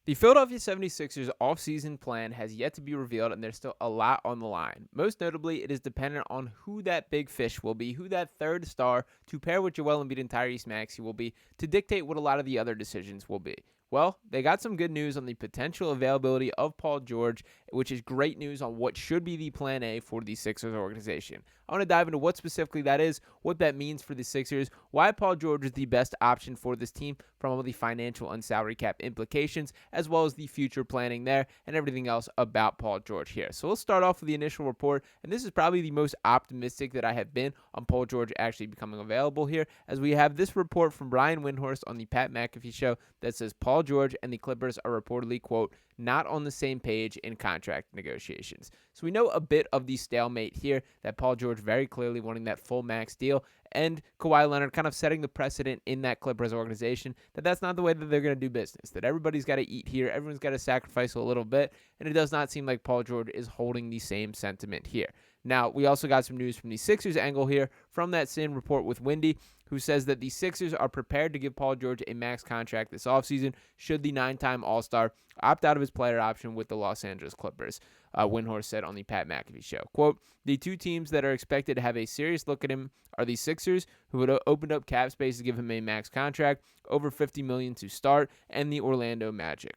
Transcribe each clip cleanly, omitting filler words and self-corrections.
The Philadelphia 76ers offseason plan has yet to be revealed, and there's still a lot on the line. Most notably, it is dependent on who that big fish will be, who that third star to pair with Joel Embiid and Tyrese Maxey will be to dictate what a lot of the other decisions will be. Well, they got some good news on the potential availability of Paul George, which is great news on what should be the plan A for the Sixers organization. I want to dive into what specifically that is, what that means for the Sixers, why Paul George is the best option for this team from all the financial and salary cap implications, as well as the future planning there and everything else about Paul George here. So let's start off with the initial report, and this is probably the most optimistic that I have been on Paul George actually becoming available here, as we have this report from Brian Windhorst on the Pat McAfee show that says Paul George and the Clippers are reportedly, quote, not on the same page in contract negotiations. So we know a bit of the stalemate here, that Paul George very clearly wanting that full max deal, and Kawhi Leonard kind of setting the precedent in that Clippers organization that that's not the way that they're going to do business, that everybody's got to eat here, everyone's got to sacrifice a little bit, and it does not seem like Paul George is holding the same sentiment here. Now, we also got some news from the Sixers angle here from that same report with Windy, who says that the Sixers are prepared to give Paul George a max contract this offseason should the 9-time All-Star opt out of his player option with the Los Angeles Clippers. Windhorst said on the Pat McAfee show, quote, the two teams that are expected to have a serious look at him are the Sixers, who would opened up cap space to give him a max contract, over $50 million to start, and the Orlando Magic.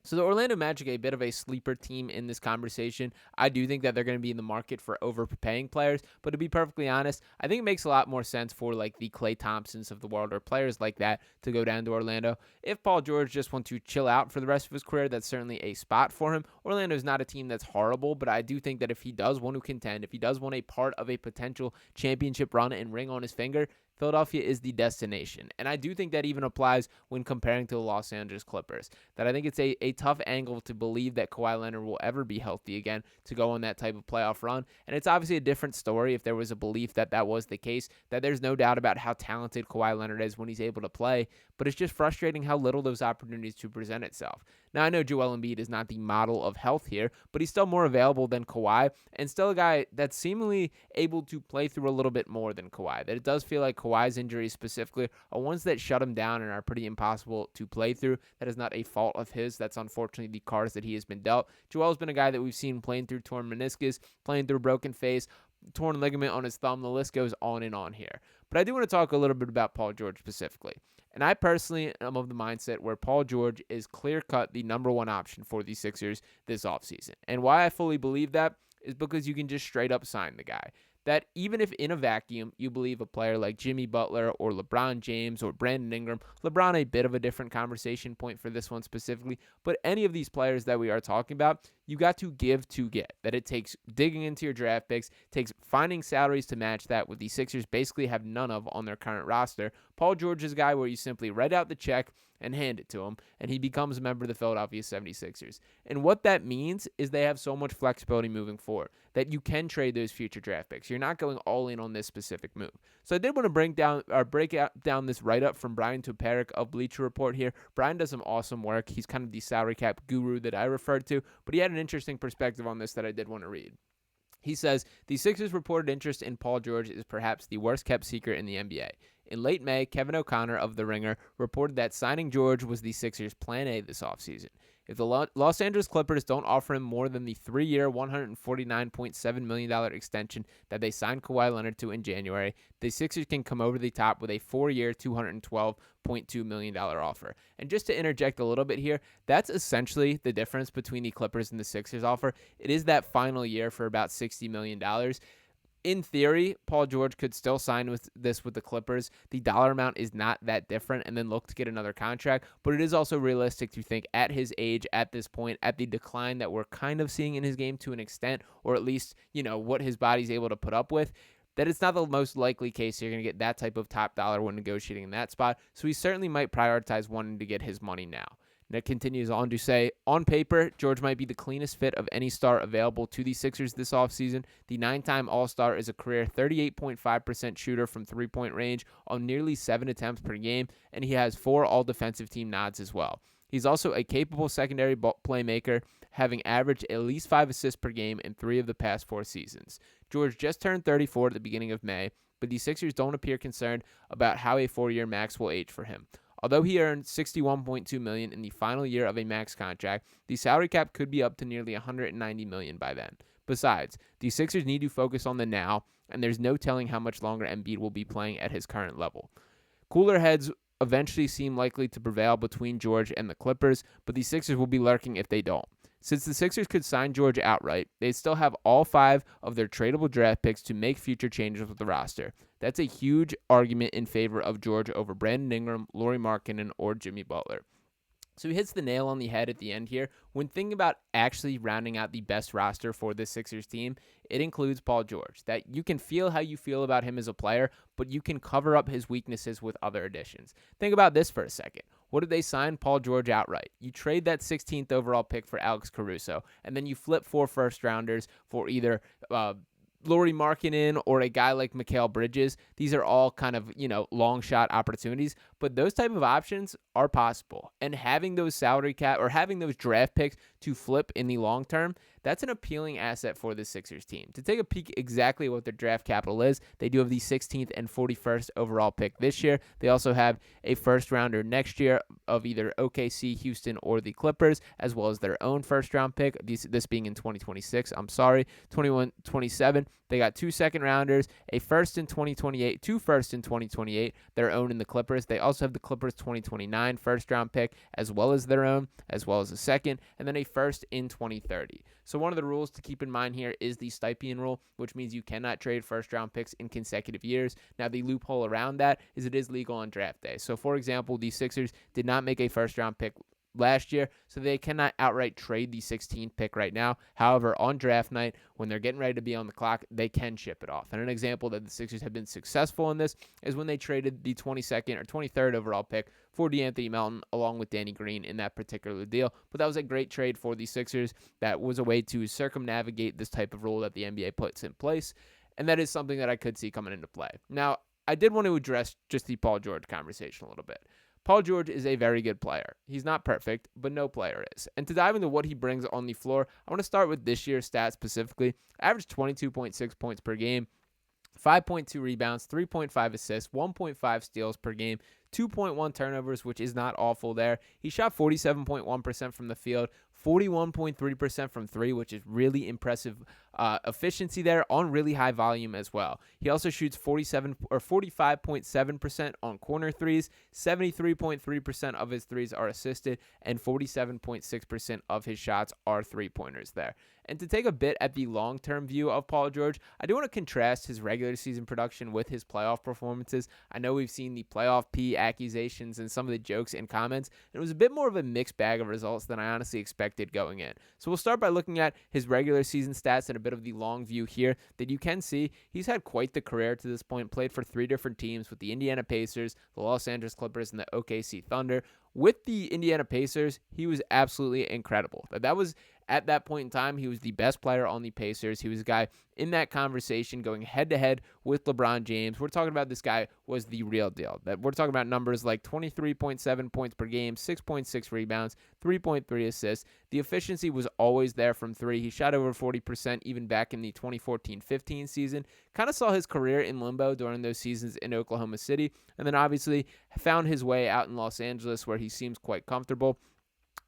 So the Orlando Magic, a bit of a sleeper team in this conversation. I do think that they're going to be in the market for overpaying players, but to be perfectly honest, I think it makes a lot more sense for like the Klay Thompsons of the world or players like that to go down to Orlando. If Paul George just wants to chill out for the rest of his career, that's certainly a spot for him. Orlando is not a team that's horrible, but I do think that if he does want to contend, if he does want a part of a potential championship run and ring on his finger, Philadelphia is the destination. And I do think that even applies when comparing to the Los Angeles Clippers. That I think it's a tough angle to believe that Kawhi Leonard will ever be healthy again to go on that type of playoff run. And it's obviously a different story if there was a belief that that was the case, that there's no doubt about how talented Kawhi Leonard is when he's able to play. But it's just frustrating how little those opportunities to present itself. Now, I know Joel Embiid is not the model of health here, but he's still more available than Kawhi and still a guy that's seemingly able to play through a little bit more than Kawhi. That it does feel like Kawhi's injuries specifically are ones that shut him down and are pretty impossible to play through. That is not a fault of his. That's unfortunately the cards that he has been dealt. Joel's been a guy that we've seen playing through torn meniscus, playing through broken face, torn ligament on his thumb. The list goes on and on here. But I do want to talk a little bit about Paul George specifically. And I personally am of the mindset where Paul George is clear-cut the number one option for the Sixers this offseason. And why I fully believe that is because you can just straight up sign the guy. That even if in a vacuum you believe a player like Jimmy Butler or LeBron James or Brandon Ingram, LeBron a bit of a different conversation point for this one specifically, but any of these players that we are talking about, you got to give to get. That it takes digging into your draft picks, takes finding salaries to match that, what the Sixers basically have none of on their current roster. Paul George is a guy where you simply write out the check and hand it to him, and he becomes a member of the Philadelphia 76ers. And what that means is they have so much flexibility moving forward that you can trade those future draft picks. You're not going all in on this specific move. So I did want to break down this write-up from Brian Toperick of Bleacher Report here. Brian does some awesome work. He's kind of the salary cap guru that I referred to, but he had an interesting perspective on this that I did want to read. He says, the Sixers' reported interest in Paul George is perhaps the worst-kept secret in the NBA. In late May, Kevin O'Connor of The Ringer reported that signing George was the Sixers' plan A this offseason. If the Los Angeles Clippers don't offer him more than the 3-year, $149.7 million extension that they signed Kawhi Leonard to in January, the Sixers can come over the top with a 4-year, $212.2 million offer. And just to interject a little bit here, that's essentially the difference between the Clippers and the Sixers offer. It is that final year for about $60 million. In theory, Paul George could still sign with the Clippers. The dollar amount is not that different and then look to get another contract, but it is also realistic to think at his age, at this point, at the decline that we're kind of seeing in his game to an extent, or at least, what his body's able to put up with, that it's not the most likely case you're going to get that type of top dollar when negotiating in that spot. So he certainly might prioritize wanting to get his money now. And it continues on to say, on paper, George might be the cleanest fit of any star available to the Sixers this offseason. The 9-time All-Star is a career 38.5% shooter from three-point range on nearly 7 attempts per game, and he has 4 all-defensive team nods as well. He's also a capable secondary playmaker, having averaged at least 5 assists per game in 3 of the past 4 seasons. George just turned 34 at the beginning of May, but the Sixers don't appear concerned about how a 4-year max will age for him. Although he earned $61.2 million in the final year of a max contract, the salary cap could be up to nearly $190 million by then. Besides, the Sixers need to focus on the now, and there's no telling how much longer Embiid will be playing at his current level. Cooler heads eventually seem likely to prevail between George and the Clippers, but the Sixers will be lurking if they don't. Since the Sixers could sign George outright, they still have all 5 of their tradable draft picks to make future changes with the roster. That's a huge argument in favor of George over Brandon Ingram, Lauri Markkanen, or Jimmy Butler. So he hits the nail on the head at the end here. When thinking about actually rounding out the best roster for this Sixers team, it includes Paul George. That you can feel how you feel about him as a player, but you can cover up his weaknesses with other additions. Think about this for a second. What did they sign Paul George outright? You trade that 16th overall pick for Alex Caruso, and then you flip 4 first-rounders for either Lauri Markkanen or a guy like Mikal Bridges. These are all kind of, long shot opportunities, but those type of options are possible. And having those salary cap or having those draft picks to flip in the long term, that's an appealing asset for the Sixers team. To take a peek exactly what their draft capital is, they do have the 16th and 41st overall pick this year. They also have a first rounder next year of either OKC, Houston, or the Clippers, as well as their own first round pick, this being in 2026. 21-27. They got 2 second rounders, a first in 2028, 2 firsts in 2028, their own in the Clippers. They also have the Clippers 2029 first round pick, as well as their own, as well as a second, and then a first in 2030. So one of the rules to keep in mind here is the Stipien rule, which means you cannot trade first-round picks in consecutive years. Now, the loophole around that is it is legal on draft day. So, for example, the Sixers did not make a first-round pick last year, so they cannot outright trade the 16th pick right now. However, on draft night, when they're getting ready to be on the clock, they can ship it off. And an example that the Sixers have been successful in this is when they traded the 22nd or 23rd overall pick for DeAnthony Melton along with Danny Green in that particular deal. But that was a great trade for the Sixers. That was a way to circumnavigate this type of rule that the NBA puts in place, and that is something that I could see coming into play. Now, I did want to address just the Paul George conversation a little bit. Paul George is a very good player. He's not perfect, but no player is. And to dive into what he brings on the floor, I want to start with this year's stats specifically. Averaged 22.6 points per game, 5.2 rebounds, 3.5 assists, 1.5 steals per game, 2.1 turnovers, which is not awful there. He shot 47.1% from the field, 41.3% from 3, which is really impressive efficiency there on really high volume as well. He also shoots 45.7% on corner threes, 73.3% of his threes are assisted, and 47.6% of his shots are three-pointers there. And to take a bit at the long-term view of Paul George, I do want to contrast his regular season production with his playoff performances. I know we've seen the playoff P accusations and some of the jokes and comments, and it was a bit more of a mixed bag of results than I honestly expected going in. So we'll start by looking at his regular season stats and a bit of the long view here that you can see he's had quite the career to this point, played for 3 different teams with the Indiana Pacers, the Los Angeles Clippers, and the OKC Thunder. With the Indiana Pacers, he was absolutely incredible. That was at that point in time, he was the best player on the Pacers. He was a guy in that conversation going head-to-head with LeBron James. We're talking about this guy was the real deal. That we're talking about numbers like 23.7 points per game, 6.6 rebounds, 3.3 assists. The efficiency was always there from 3. He shot over 40% even back in the 2014-15 season. Kind of saw his career in limbo during those seasons in Oklahoma City, and then obviously found his way out in Los Angeles where he seems quite comfortable.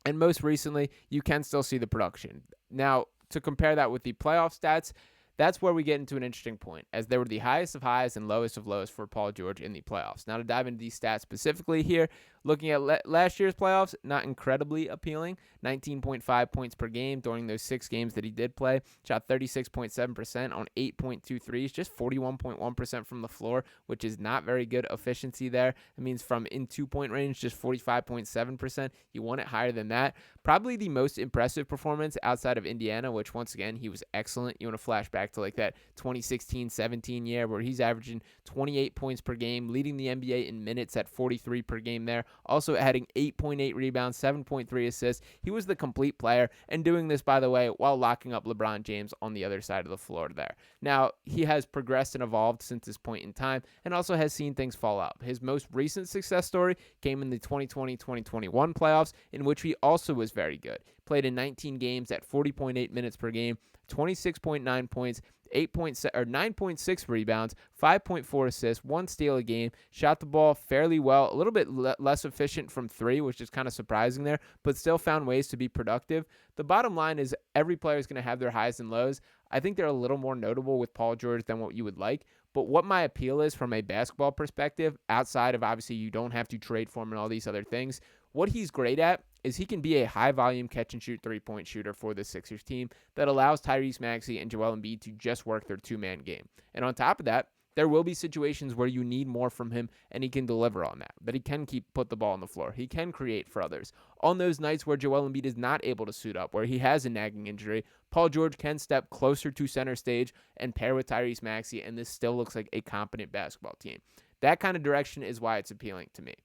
And most recently, you can still see the production. Now, to compare that with the playoff stats, that's where we get into an interesting point, as they were the highest of highs and lowest of lows for Paul George in the playoffs. Now, to dive into these stats specifically here, looking at last year's playoffs, not incredibly appealing. 19.5 points per game during those 6 games that he did play. Shot 36.7% on 8.2 threes, just 41.1% from the floor, which is not very good efficiency there. It means from in 2-point range, just 45.7%. You want it higher than that. Probably the most impressive performance outside of Indiana, which once again, he was excellent. You want to flash back to like that 2016-17 year where he's averaging 28 points per game, leading the NBA in minutes at 43 per game there. Also adding 8.8 rebounds, 7.3 assists. He was the complete player, and doing this, by the way, while locking up LeBron James on the other side of the floor there. Now, he has progressed and evolved since this point in time, and also has seen things fall out. His most recent success story came in the 2020-2021 playoffs, in which he also was very good. Played in 19 games at 40.8 minutes per game, 26.9 points, 9.6 rebounds, 5.4 assists, 1 steal a game, shot the ball fairly well, a little bit less efficient from 3, which is kind of surprising there, but still found ways to be productive. The bottom line is every player is going to have their highs and lows. I think they're a little more notable with Paul George than what you would like. But what my appeal is from a basketball perspective, outside of obviously you don't have to trade for him and all these other things, what he's great at is he can be a high-volume catch-and-shoot three-point shooter for the Sixers team that allows Tyrese Maxey and Joel Embiid to just work their two-man game. And on top of that, there will be situations where you need more from him, and he can deliver on that he can put the ball on the floor. He can create for others. On those nights where Joel Embiid is not able to suit up, where he has a nagging injury, Paul George can step closer to center stage and pair with Tyrese Maxey, and this still looks like a competent basketball team. That kind of direction is why it's appealing to me.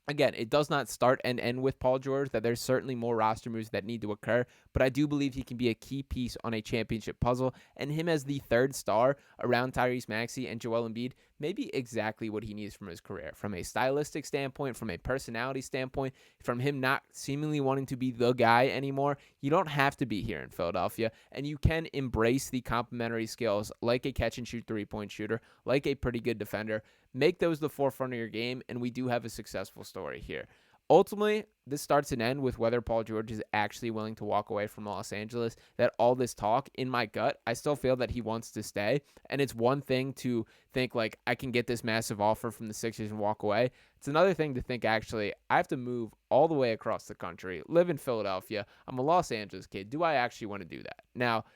Again, it does not start and end with Paul George, that there's certainly more roster moves that need to occur, but I do believe he can be a key piece on a championship puzzle, and him as the third star around Tyrese Maxey and Joel Embiid may be exactly what he needs from his career, from a stylistic standpoint, from a personality standpoint, from him not seemingly wanting to be the guy anymore. You don't have to be here in Philadelphia, and you can embrace the complementary skills like a catch-and-shoot three-point shooter, like a pretty good defender. Make those the forefront of your game, and we do have a successful story here. Ultimately, this starts and ends with whether Paul George is actually willing to walk away from Los Angeles. That all this talk, in my gut, I still feel that he wants to stay. And it's one thing to think, like, I can get this massive offer from the Sixers and walk away. It's another thing to think, actually, I have to move all the way across the country, live in Philadelphia. I'm a Los Angeles kid. Do I actually want to do that? Now,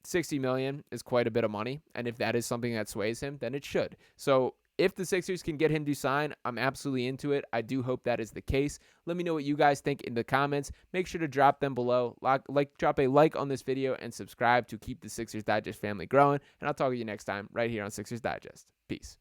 $60 million is quite a bit of money. And if that is something that sways him, then it should. So if the Sixers can get him to sign, I'm absolutely into it. I do hope that is the case. Let me know what you guys think in the comments. Make sure to drop them below. Drop a like on this video and subscribe to keep the Sixers Digest family growing. And I'll talk to you next time right here on Sixers Digest. Peace.